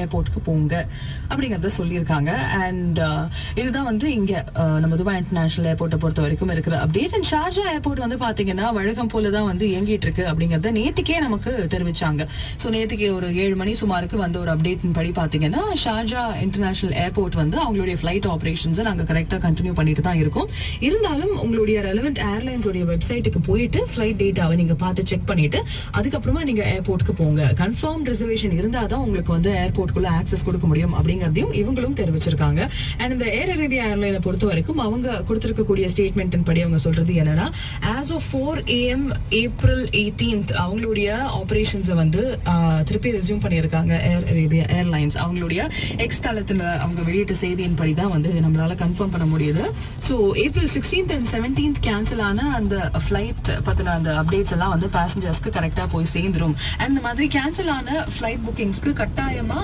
ஏர்போர்ட்டுக்கு போங்க அப்படிங்கறத சொல்லியிருக்காங்க. அண்ட் இதுதான் வந்து இங்க நம்ம துபாய் இன்டர்நேஷனல் ஏர்போர்ட்டை பொறுத்த வரைக்கும் இருக்கிற அப்டேட். அண்ட் ஷார்ஜா ஏர்போர்ட் வந்து பாத்தீங்கன்னா வழக்கம் போலதான் வந்து இயங்கிட்டு இருக்கு அப்படிங்கறத நேத்துக்கே நமக்கு தெரிவிச்சாங்க. சோ நேத்துக்கு ஒரு 7 மணி சுமாருக்கு வந்து ஒரு அப்டேட் படி பாத்தீங்கன்னா ஷார்ஜா இன்டர்நேஷனல் ஏர்போர்ட் வந்து அவங்களுடைய ஃபிளைட் ஆபரேஷன்ஸ் நாங்க கரெக்டா கண்டினியூ பண்ணிட்டு தான் இருக்கோம். இருந்தாலும் உங்களுடைய ரெலவெண்ட் ஏர்லைன்ஸ் உடைய வெப்சைட்டுக்கு போயிட்டு ஃபிளைட் டேட்டாவை நீங்க பார்த்து செக் பண்ணிட்டு அதுக்கப்புறமா நீங்க ஏர்போர்ட்டுக்கு போங்க. கன்ஃபார்ம் ரிசர்வேஷன் இருந்தாதான் உங்களுக்கு வந்து ஏர்போர்ட்டுக்குள்ள ஆக்சஸ் கொடுக்க முடியும் அப்படிங்கறதையும் இவங்களும் தெரிவிச்சிருக்காங்க. அண்ட் இந்த ஏர் அரேபியா ஏர்லைனை பொறுத்த வரைக்கும் அவங்க கொடுத்திருக்கக்கூடிய ஸ்டேட்மெண்ட் படி அவங்க சொல்றது என்னன்னா, as of 4 AM April 18th அவங்களுடைய ஆபரேஷன்ஸ் வந்து திருப்பி ரெஸ்யூம் பண்ணியிருக்காங்க. ஏர் அரேபியா ஏர்லைன்ஸ் அவங்களுடைய எக்ஸ் தளத்துல அவங்க வெளியிட்ட செய்தியின் படி தான் வந்து நம்மளால கன்ஃபார்ம் பண்ண முடியுது. So April 16th and 17th cancel ஆன அந்த ஃபிளைட் பத்தின அந்த அப்டேட்ஸ் எல்லாம் வந்து பேசஞ்சர்ஸ்க்கு கரெக்டா போய் சேர்ந்துரும். அண்ட் இந்த மாதிரி கேன்சல் ஆன ஃபிளைட் புக்கிங்ஸ்க்கு கட்டாயமா